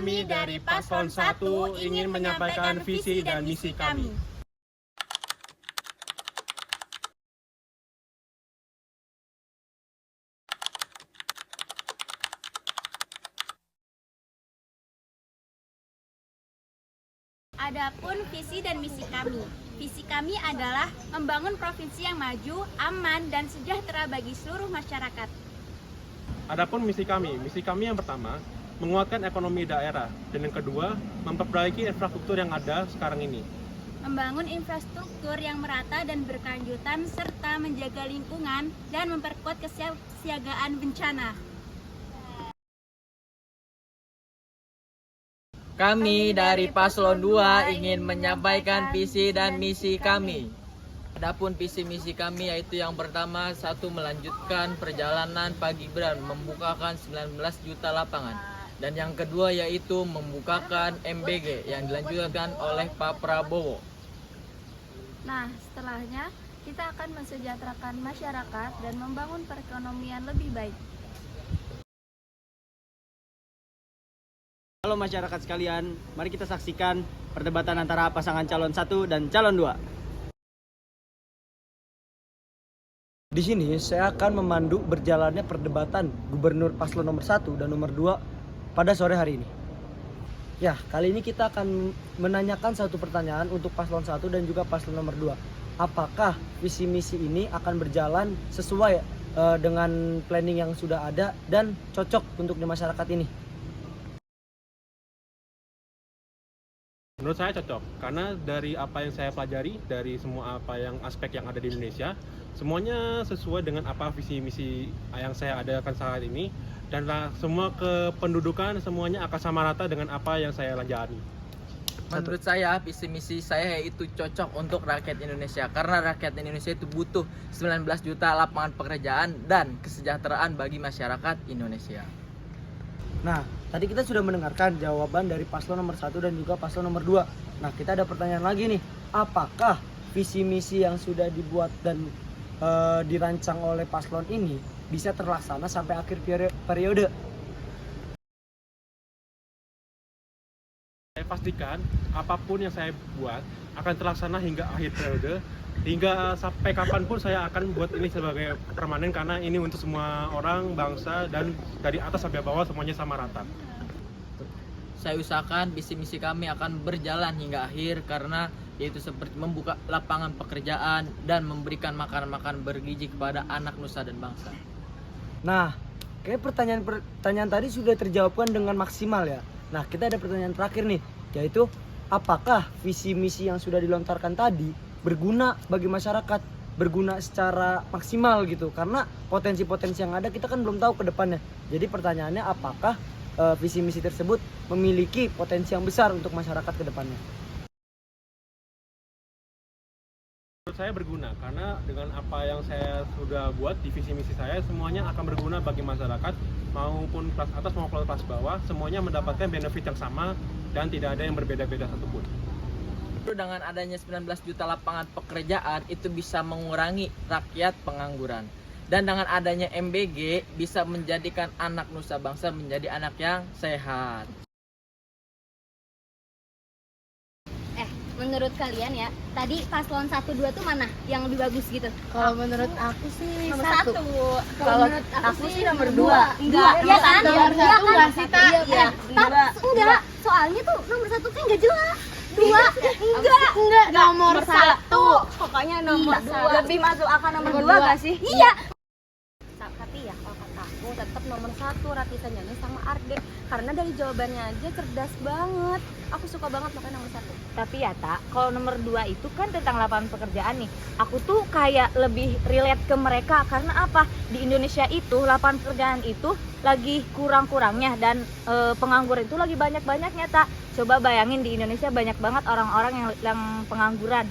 Kami dari Paslon 1 ingin menyampaikan visi dan misi kami. Adapun visi dan misi kami. Visi kami adalah membangun provinsi yang maju, aman, dan sejahtera bagi seluruh masyarakat. Adapun misi kami yang pertama, menguatkan ekonomi daerah, dan yang kedua, memperbaiki infrastruktur yang ada sekarang ini. Membangun infrastruktur yang merata dan berkelanjutan, serta menjaga lingkungan dan memperkuat kesiapsiagaan bencana. Kami dari Paslon 2 ingin menyampaikan visi dan misi kami. Adapun visi misi kami yaitu yang pertama, satu, melanjutkan perjalanan Pak Gibran membukakan 19 juta lapangan. Dan yang kedua yaitu membukakan MBG yang dilanjutkan oleh Pak Prabowo. Nah, setelahnya kita akan mensejahterakan masyarakat dan membangun perekonomian lebih baik. Halo masyarakat sekalian, mari kita saksikan perdebatan antara pasangan calon 1 dan calon 2. Di sini saya akan memandu berjalannya perdebatan Gubernur Paslon nomor 1 dan nomor 2 pada sore hari ini. Ya, kali ini kita akan menanyakan satu pertanyaan untuk Paslon 1 dan juga Paslon nomor 2. Apakah visi misi ini akan berjalan sesuai dengan planning yang sudah ada dan cocok untuk di masyarakat ini? Menurut saya cocok, karena dari apa yang saya pelajari, dari semua aspek yang ada di Indonesia, semuanya sesuai dengan apa visi misi yang saya adakan saat ini, dan semua kependudukan semuanya akan sama rata dengan apa yang saya jalani. Menurut saya visi misi saya itu cocok untuk rakyat Indonesia, karena rakyat Indonesia itu butuh 19 juta lapangan pekerjaan dan kesejahteraan bagi masyarakat Indonesia. Nah, tadi kita sudah mendengarkan jawaban dari paslon nomor 1 dan juga paslon nomor 2. Nah, kita ada pertanyaan lagi nih. Apakah visi misi yang sudah dibuat dan dirancang oleh paslon ini bisa terlaksana sampai akhir periode? Saya pastikan apapun yang saya buat akan terlaksana hingga akhir periode, hingga sampai kapanpun saya akan buat ini sebagai permanen, karena ini untuk semua orang, bangsa, dan dari atas sampai bawah semuanya sama rata. Saya usahakan visi misi kami akan berjalan hingga akhir, karena yaitu seperti membuka lapangan pekerjaan dan memberikan makanan-makanan bergizi kepada anak nusa dan bangsa. Nah, kayak pertanyaan tadi sudah terjawabkan dengan maksimal ya. Nah, kita ada pertanyaan terakhir nih, yaitu apakah visi misi yang sudah dilontarkan tadi berguna bagi masyarakat, berguna secara maksimal gitu, karena potensi-potensi yang ada kita kan belum tahu ke depannya. Jadi pertanyaannya, apakah visi misi tersebut memiliki potensi yang besar untuk masyarakat ke depannya? Menurut saya berguna, karena dengan apa yang saya sudah buat di visi misi saya, semuanya akan berguna bagi masyarakat, maupun kelas atas maupun kelas bawah, semuanya mendapatkan benefit yang sama dan tidak ada yang berbeda-beda satupun. Dengan adanya 19 juta lapangan pekerjaan itu bisa mengurangi rakyat pengangguran. Dan dengan adanya MBG bisa menjadikan anak nusa bangsa menjadi anak yang sehat. Menurut kalian ya, tadi paslon 1-2 tuh mana yang lebih bagus gitu? Kalau menurut aku sih Nomor 1. Kalau menurut aku sih nomor 2. Enggak, ya kan? Nomor 1 enggak sih, Ta? Iya. Enggak, soalnya tuh nomor 1 kan enggak jelas. 2 enggak, Nomor 1. Pokoknya nomor 2. Lebih masuk akal nomor 2 2 enggak sih? Iya. Tapi ya kalau kata aku tetap nomor 1 Rati Sanjani sama Arde, karena dari jawabannya aja cerdas banget. Aku suka banget makanya nomor 1. Tapi ya, Tak, kalau nomor 2 itu kan tentang lapangan pekerjaan nih. Aku tuh kayak lebih relate ke mereka, karena apa? Di Indonesia itu lapangan pekerjaan itu lagi kurang-kurangnya dan pengangguran itu lagi banyak-banyaknya, Tak. Coba bayangin di Indonesia banyak banget orang-orang yang pengangguran.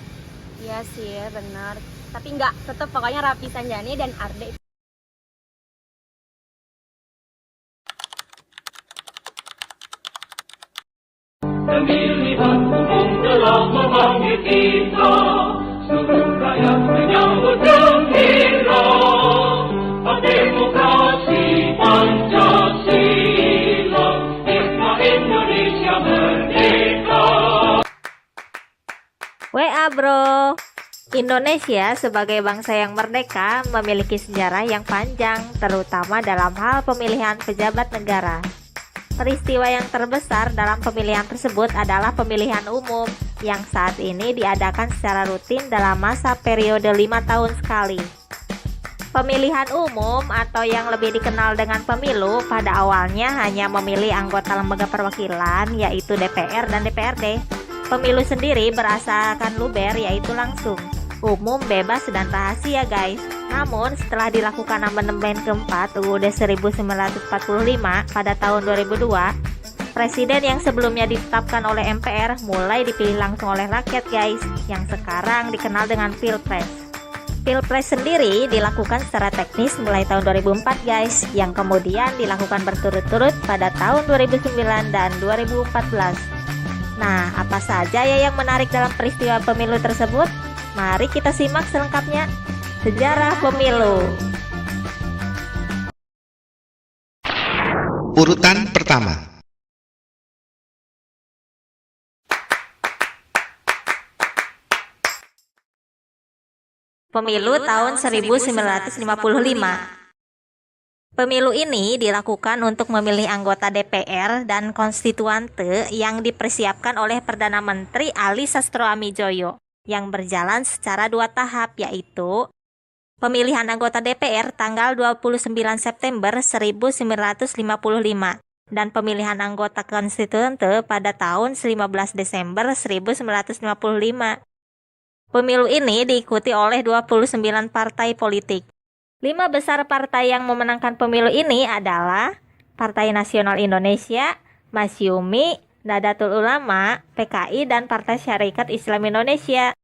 Iya sih, benar. Tapi enggak, tetap pokoknya Rati Sanjani dan Arde. Pemilihan umum telah memanggil kita, seluruh rakyat menyambut gembira. Demokrasi Pancasila, hikmah Indonesia. WA bro. Indonesia sebagai bangsa yang merdeka memiliki sejarah yang panjang, terutama dalam hal pemilihan pejabat negara. Peristiwa yang terbesar dalam pemilihan tersebut adalah pemilihan umum yang saat ini diadakan secara rutin dalam masa periode 5 tahun sekali. Pemilihan umum atau yang lebih dikenal dengan pemilu pada awalnya hanya memilih anggota lembaga perwakilan yaitu DPR dan DPRD. Pemilu sendiri berdasarkan luber yaitu langsung, umum, bebas, dan rahasia guys. Namun setelah dilakukan amandemen keempat UUD 1945 pada tahun 2002, presiden yang sebelumnya ditetapkan oleh MPR mulai dipilih langsung oleh rakyat guys, yang sekarang dikenal dengan Pilpres. Pilpres sendiri dilakukan secara teknis mulai tahun 2004 guys, yang kemudian dilakukan berturut-turut pada tahun 2009 dan 2014. Nah, apa saja ya yang menarik dalam peristiwa pemilu tersebut? Mari kita simak selengkapnya. Sejarah pemilu. Urutan pertama. Pemilu tahun 1955. Pemilu ini dilakukan untuk memilih anggota DPR dan konstituante yang dipersiapkan oleh Perdana Menteri Ali Sastroamidjojo yang berjalan secara 2 tahap, yaitu pemilihan anggota DPR tanggal 29 September 1955 dan pemilihan anggota konstituante pada tahun 15 Desember 1955. Pemilu ini diikuti oleh 29 partai politik. 5 besar partai yang memenangkan pemilu ini adalah Partai Nasional Indonesia, Masyumi, Nahdlatul Ulama, PKI, dan Partai Syarikat Islam Indonesia.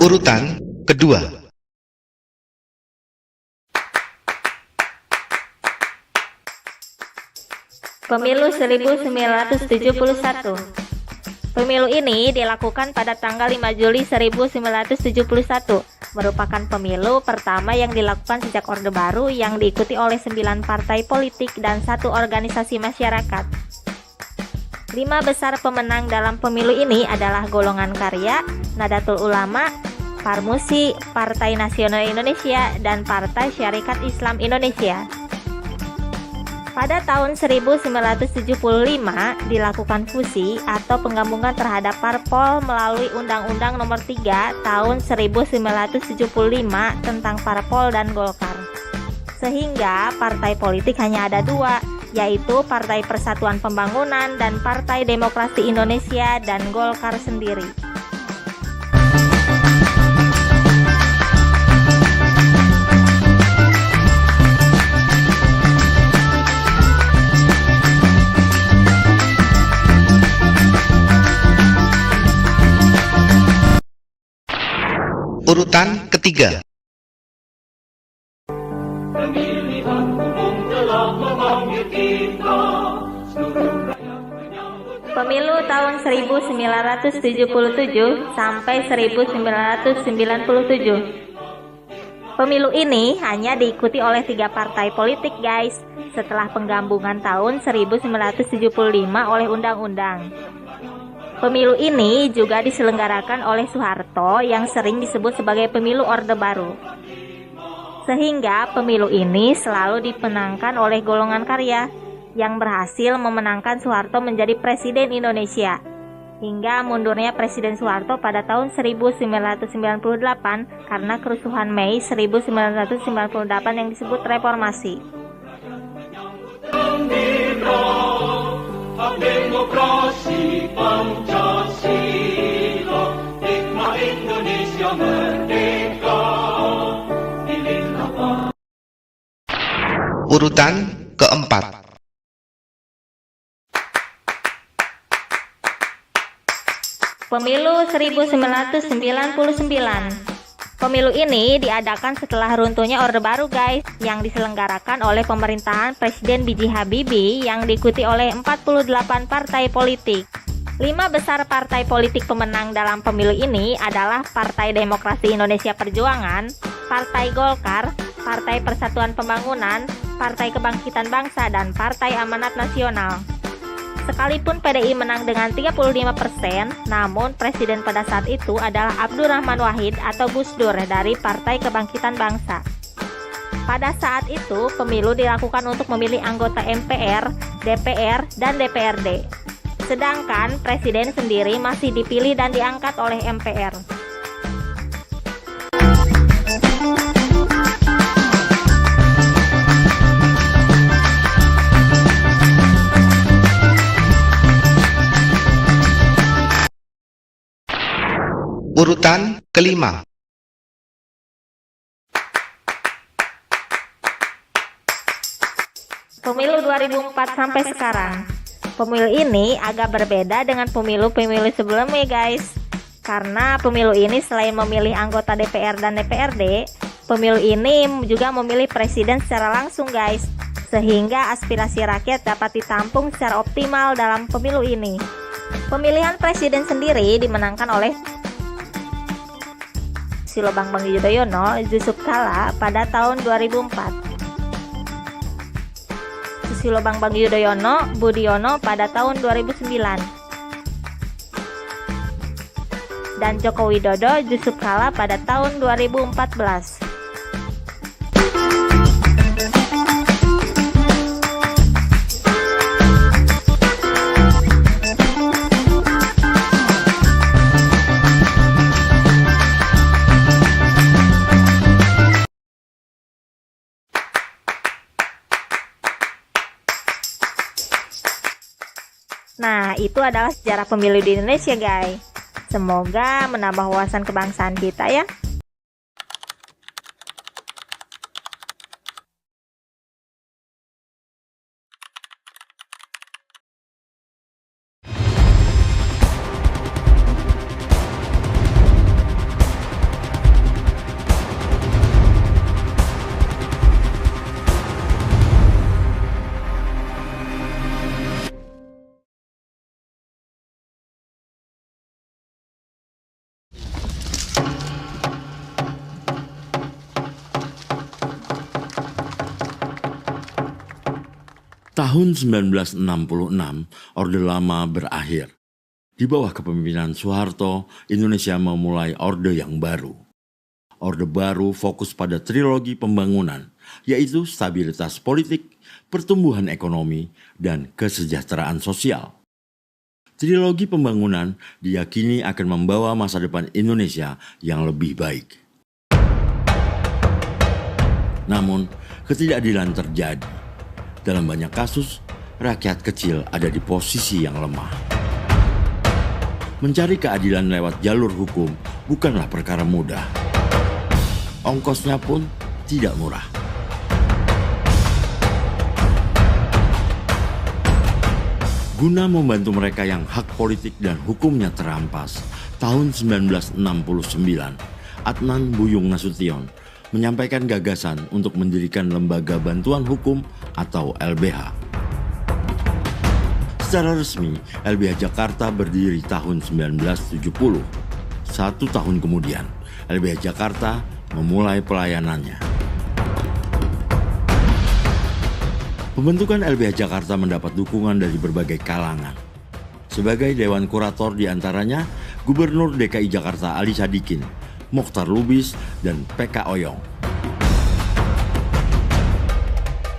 Urutan kedua. Pemilu 1971. Pemilu ini dilakukan pada tanggal 5 Juli 1971, merupakan pemilu pertama yang dilakukan sejak Orde Baru yang diikuti oleh 9 partai politik dan 1 organisasi masyarakat. 5 besar pemenang dalam pemilu ini adalah Golongan Karya, Nahdlatul Ulama, Parmusi, Partai Nasional Indonesia, dan Partai Syarikat Islam Indonesia. Pada tahun 1975 dilakukan fusi atau penggabungan terhadap parpol melalui Undang-Undang Nomor 3 Tahun 1975 tentang parpol dan Golkar. Sehingga partai politik hanya ada 2, yaitu Partai Persatuan Pembangunan dan Partai Demokrasi Indonesia dan Golkar sendiri. Urutan ketiga. Pemilihan umum telah memanggil kita, seluruh rakyat menyambut. Pemilu tahun 1977 sampai 1997. Pemilu ini hanya diikuti oleh 3 partai politik guys, setelah penggabungan tahun 1975 oleh undang-undang. Pemilu ini juga diselenggarakan oleh Soeharto yang sering disebut sebagai pemilu Orde Baru. Sehingga pemilu ini selalu dimenangkan oleh golongan karya yang berhasil memenangkan Soeharto menjadi Presiden Indonesia. Hingga mundurnya Presiden Soeharto pada tahun 1998 karena kerusuhan Mei 1998 yang disebut reformasi. Hak demokrasi Pancasila, nikmat Indonesia merdeka. Pilihlah Pak. Urutan keempat. Pemilu 1999. Pemilu ini diadakan setelah runtuhnya Orde Baru guys, yang diselenggarakan oleh pemerintahan Presiden B.J. Habibie yang diikuti oleh 48 partai politik. 5 besar partai politik pemenang dalam pemilu ini adalah Partai Demokrasi Indonesia Perjuangan, Partai Golkar, Partai Persatuan Pembangunan, Partai Kebangkitan Bangsa, dan Partai Amanat Nasional. Sekalipun PDI menang dengan 35%, namun presiden pada saat itu adalah Abdurrahman Wahid atau Gus Dur dari Partai Kebangkitan Bangsa. Pada saat itu, pemilu dilakukan untuk memilih anggota MPR, DPR, dan DPRD. Sedangkan presiden sendiri masih dipilih dan diangkat oleh MPR. Urutan kelima. Pemilu 2004 sampai sekarang. Pemilu ini agak berbeda dengan pemilu-pemilu sebelumnya guys. Karena pemilu ini selain memilih anggota DPR dan DPRD, pemilu ini juga memilih presiden secara langsung guys. Sehingga aspirasi rakyat dapat ditampung secara optimal dalam pemilu ini. Pemilihan presiden sendiri dimenangkan oleh Susilo Bambang Yudhoyono, Yusuf Kala pada tahun 2004. Susilo Bambang Yudhoyono, Budiono pada tahun 2009. Dan Joko Widodo, Yusuf Kala pada tahun 2014. Nah, itu adalah sejarah pemilu di Indonesia, guys. Semoga menambah wawasan kebangsaan kita ya. Tahun 1966, Orde Lama berakhir. Di bawah kepemimpinan Soeharto, Indonesia memulai Orde yang baru. Orde baru fokus pada trilogi pembangunan, yaitu stabilitas politik, pertumbuhan ekonomi, dan kesejahteraan sosial. Trilogi pembangunan diyakini akan membawa masa depan Indonesia yang lebih baik. Namun, ketidakadilan terjadi. Dalam banyak kasus, rakyat kecil ada di posisi yang lemah. Mencari keadilan lewat jalur hukum bukanlah perkara mudah. Ongkosnya pun tidak murah. Guna membantu mereka yang hak politik dan hukumnya terampas, tahun 1969, Adnan Buyung Nasution menyampaikan gagasan untuk mendirikan Lembaga Bantuan Hukum atau LBH. Secara resmi, LBH Jakarta berdiri tahun 1970. 1 tahun kemudian, LBH Jakarta memulai pelayanannya. Pembentukan LBH Jakarta mendapat dukungan dari berbagai kalangan. Sebagai Dewan Kurator diantaranya Gubernur DKI Jakarta Ali Sadikin, Mokhtar Lubis, dan PK Oyong.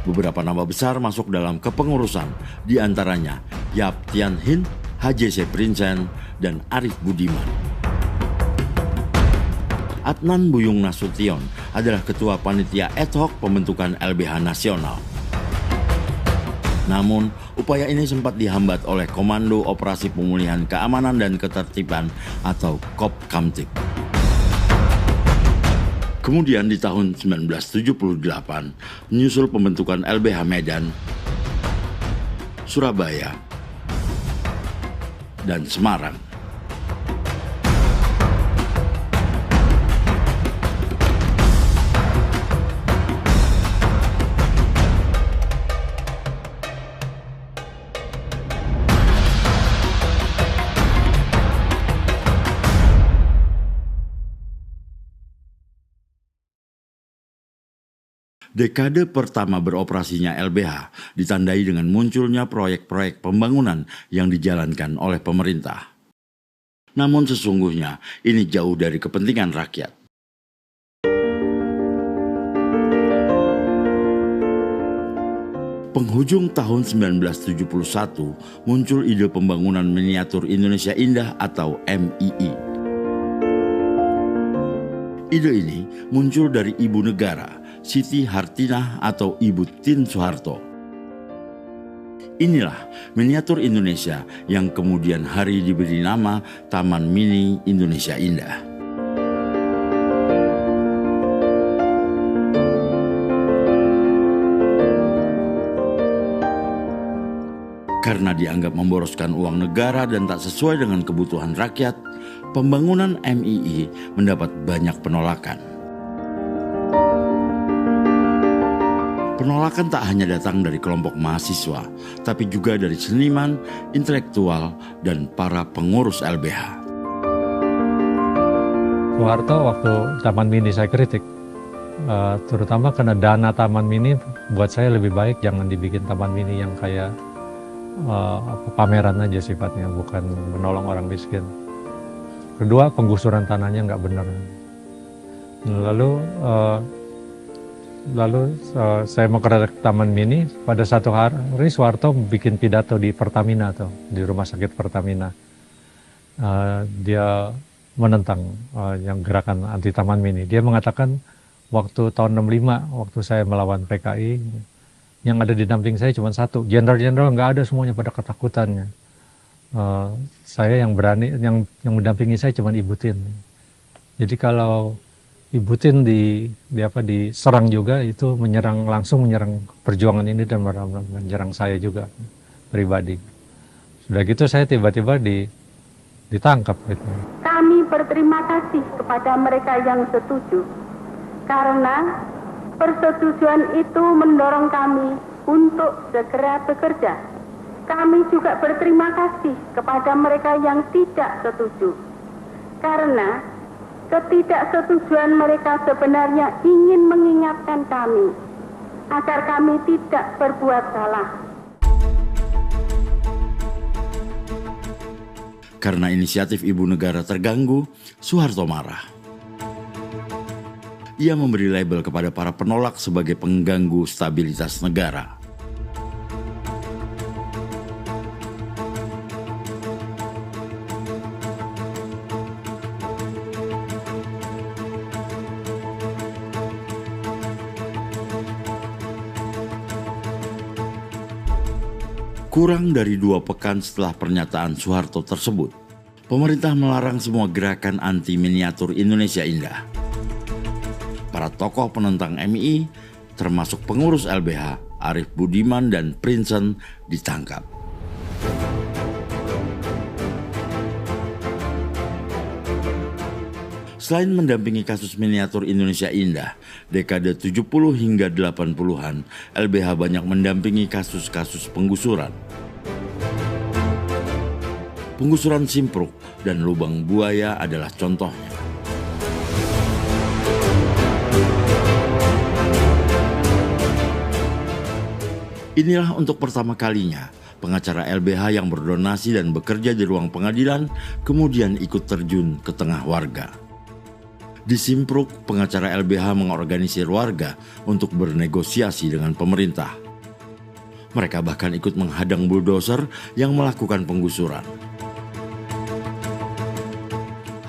Beberapa nama besar masuk dalam kepengurusan, diantaranya Yap Tian Hin, HJC Princen, dan Arief Budiman. Adnan Buyung Nasution adalah Ketua Panitia Ad Hoc pembentukan LBH Nasional. Namun, upaya ini sempat dihambat oleh Komando Operasi Pemulihan Keamanan dan Ketertiban atau Kopkamtib. Kemudian di tahun 1978 menyusul pembentukan LBH Medan, Surabaya, dan Semarang. Dekade pertama beroperasinya LBH ditandai dengan munculnya proyek-proyek pembangunan yang dijalankan oleh pemerintah. Namun sesungguhnya ini jauh dari kepentingan rakyat. Penghujung tahun 1971 muncul ide pembangunan miniatur Indonesia Indah atau MII. Ide ini muncul dari ibu negara, Siti Hartinah atau Ibu Tien Soeharto. Inilah miniatur Indonesia yang kemudian hari diberi nama Taman Mini Indonesia Indah. Karena dianggap memboroskan uang negara dan tak sesuai dengan kebutuhan rakyat, pembangunan MII mendapat banyak penolakan. Penolakan tak hanya datang dari kelompok mahasiswa, tapi juga dari seniman, intelektual, dan para pengurus LBH. Soeharto waktu Taman Mini saya kritik, terutama karena dana Taman Mini buat saya lebih baik jangan dibikin Taman Mini yang kayak pameran aja sifatnya, bukan menolong orang miskin. Kedua, penggusuran tanahnya nggak benar. Lalu saya mau ke Taman Mini. Pada satu hari Soeharto bikin pidato di Pertamina tuh, di rumah sakit Pertamina. Dia menentang yang gerakan anti Taman Mini. Dia mengatakan waktu tahun 65, waktu saya melawan PKI, yang ada di damping saya cuma satu, jenderal-jenderal nggak ada, semuanya pada ketakutannya. Saya yang berani, yang mendampingi saya cuma Ibu Tien. Jadi kalau Ibu Tien diserang juga, itu langsung menyerang perjuangan ini dan menyerang saya juga pribadi. Sudah gitu saya tiba-tiba ditangkap gitu. Kami berterima kasih kepada mereka yang setuju, karena persetujuan itu mendorong kami untuk segera bekerja. Kami juga berterima kasih kepada mereka yang tidak setuju, karena ketidaksetujuan mereka sebenarnya ingin mengingatkan kami agar kami tidak berbuat salah. Karena inisiatif ibu negara terganggu, Soeharto marah. Ia memberi label kepada para penolak sebagai pengganggu stabilitas negara. Kurang dari 2 pekan setelah pernyataan Soeharto tersebut, pemerintah melarang semua gerakan anti miniatur Indonesia Indah. Para tokoh penentang MII, termasuk pengurus LBH, Arief Budiman dan Prinsen, ditangkap. Selain mendampingi kasus miniatur Indonesia Indah, dekade 70 hingga 80-an, LBH banyak mendampingi kasus-kasus penggusuran. Penggusuran Simpruk dan Lubang Buaya adalah contohnya. Inilah untuk pertama kalinya pengacara LBH yang berdonasi dan bekerja di ruang pengadilan kemudian ikut terjun ke tengah warga. Di Simpruk, pengacara LBH mengorganisir warga untuk bernegosiasi dengan pemerintah. Mereka bahkan ikut menghadang buldoser yang melakukan penggusuran.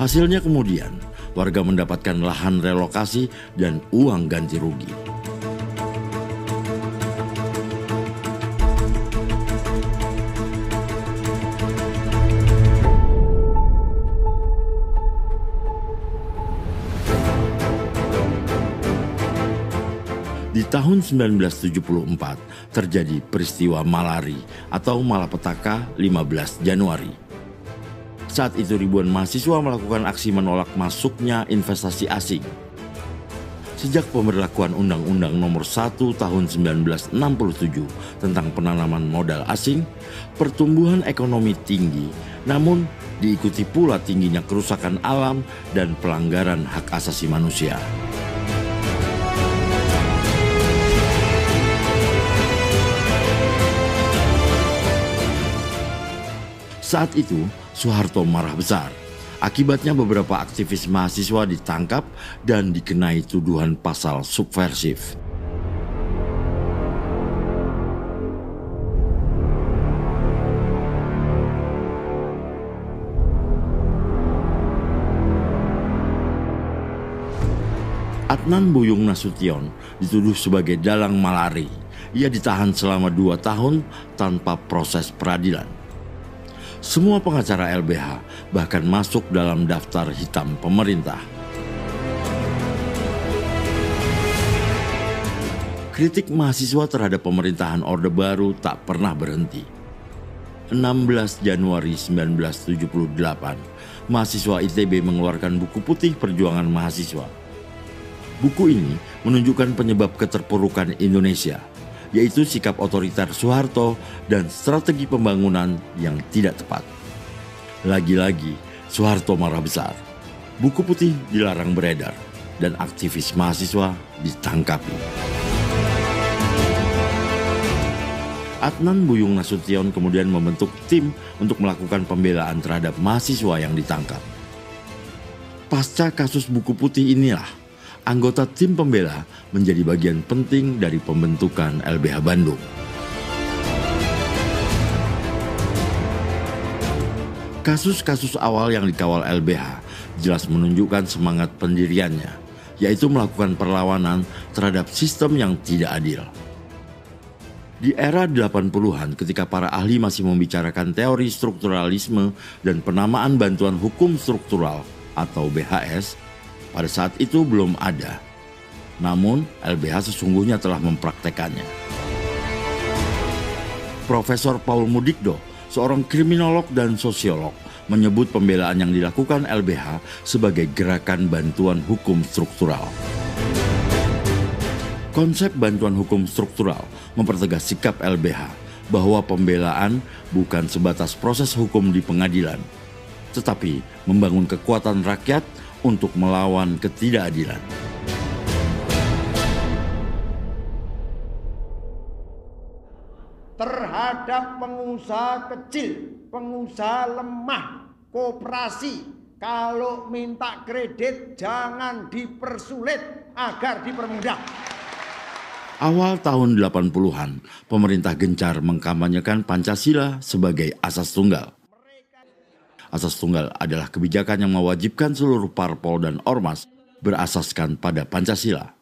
Hasilnya kemudian, warga mendapatkan lahan relokasi dan uang ganti rugi. Di tahun 1974 terjadi peristiwa Malari atau Malapetaka 15 Januari. Saat itu ribuan mahasiswa melakukan aksi menolak masuknya investasi asing. Sejak pemberlakuan Undang-Undang Nomor 1 Tahun 1967 tentang penanaman modal asing, pertumbuhan ekonomi tinggi, namun diikuti pula tingginya kerusakan alam dan pelanggaran hak asasi manusia. Saat itu, Soeharto marah besar. Akibatnya beberapa aktivis mahasiswa ditangkap dan dikenai tuduhan pasal subversif. Adnan Buyung Nasution dituduh sebagai dalang malari. Ia ditahan selama 2 tahun tanpa proses peradilan. Semua pengacara LBH bahkan masuk dalam daftar hitam pemerintah. Kritik mahasiswa terhadap pemerintahan Orde Baru tak pernah berhenti. 16 Januari 1978, mahasiswa ITB mengeluarkan buku putih perjuangan mahasiswa. Buku ini menunjukkan penyebab keterpurukan Indonesia, yaitu sikap otoriter Soeharto dan strategi pembangunan yang tidak tepat. Lagi-lagi, Soeharto marah besar. Buku putih dilarang beredar dan aktivis mahasiswa ditangkapi. Adnan Buyung Nasution kemudian membentuk tim untuk melakukan pembelaan terhadap mahasiswa yang ditangkap. Pasca kasus buku putih inilah, anggota tim pembela menjadi bagian penting dari pembentukan LBH Bandung. Kasus-kasus awal yang dikawal LBH jelas menunjukkan semangat pendiriannya, yaitu melakukan perlawanan terhadap sistem yang tidak adil. Di era 80-an ketika para ahli masih membicarakan teori strukturalisme dan penamaan bantuan hukum struktural atau BHS, pada saat itu belum ada. Namun, LBH sesungguhnya telah mempraktekannya. Profesor Paul Mudikdo, seorang kriminolog dan sosiolog, menyebut pembelaan yang dilakukan LBH sebagai gerakan bantuan hukum struktural. Konsep bantuan hukum struktural mempertegas sikap LBH bahwa pembelaan bukan sebatas proses hukum di pengadilan, tetapi membangun kekuatan rakyat untuk melawan ketidakadilan. Terhadap pengusaha kecil, pengusaha lemah, koperasi, kalau minta kredit jangan dipersulit agar dipermudah. Awal tahun 80-an, pemerintah gencar mengkampanyekan Pancasila sebagai asas tunggal. Asas tunggal adalah kebijakan yang mewajibkan seluruh parpol dan ormas berasaskan pada Pancasila.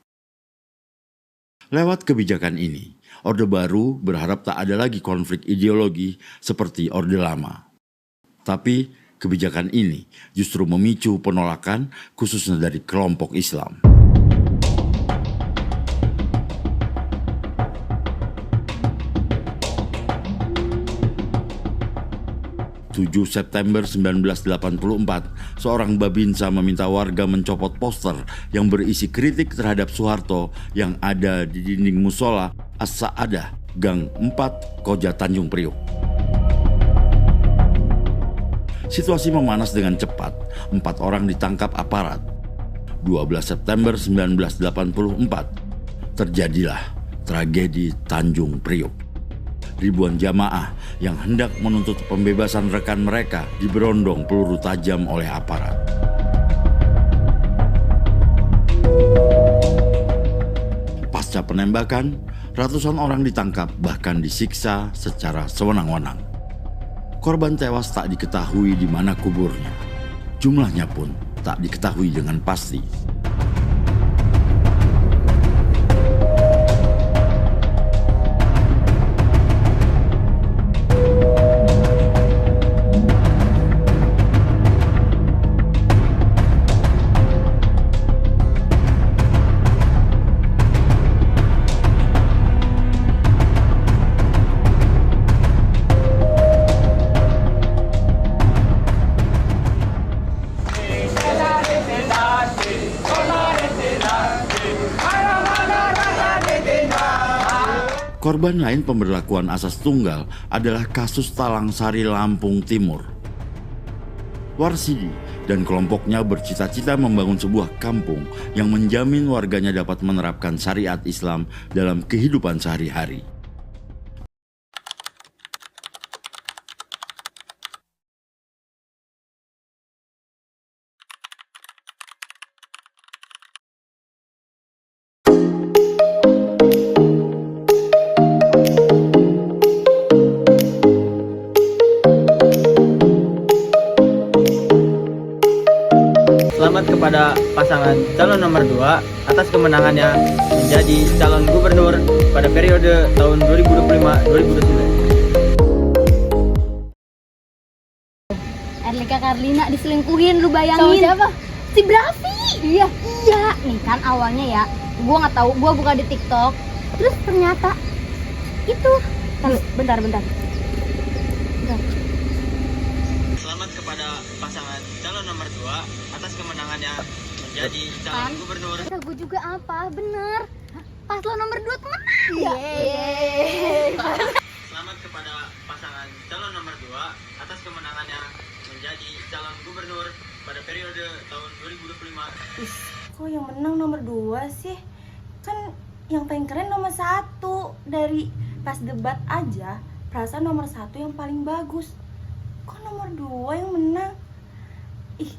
Lewat kebijakan ini, Orde Baru berharap tak ada lagi konflik ideologi seperti Orde Lama. Tapi kebijakan ini justru memicu penolakan khususnya dari kelompok Islam. 7 September 1984, seorang babinsa meminta warga mencopot poster yang berisi kritik terhadap Soeharto yang ada di dinding musola As-Sa'adah, Gang 4, Koja Tanjung Priok. Situasi memanas dengan cepat, 4 orang ditangkap aparat. 12 September 1984, terjadilah tragedi Tanjung Priok. Ribuan jamaah yang hendak menuntut pembebasan rekan mereka diberondong peluru tajam oleh aparat. Pasca penembakan, ratusan orang ditangkap bahkan disiksa secara sewenang-wenang. Korban tewas tak diketahui di mana kuburnya. Jumlahnya pun tak diketahui dengan pasti. Korban lain pemberlakuan asas tunggal adalah kasus Talang Sari, Lampung Timur. Warsidi dan kelompoknya bercita-cita membangun sebuah kampung yang menjamin warganya dapat menerapkan syariat Islam dalam kehidupan sehari-hari. pasangan calon nomor 2 atas kemenangannya menjadi calon gubernur pada periode tahun 2005-2009. Erlika Karlina diselingkuhin, lu bayangin. Sama siapa? Si Brafi. Iya. Nih kan awalnya ya, gua nggak tahu, gua buka di TikTok. Terus ternyata itu. Bentar. Selamat kepada pasangan calon nomor 2 atas kemenangannya menjadi calon gubernur. Udah gue juga apa? Bener. Paslon nomor 2 tuh menang. Selamat kepada pasangan calon nomor 2 atas kemenangannya menjadi calon gubernur pada periode tahun 2025. Kok yang menang nomor 2 sih? Kan yang paling keren nomor 1. Dari pas debat aja, perasaan nomor 1 yang paling bagus. Kok nomor 2 yang menang? Ih,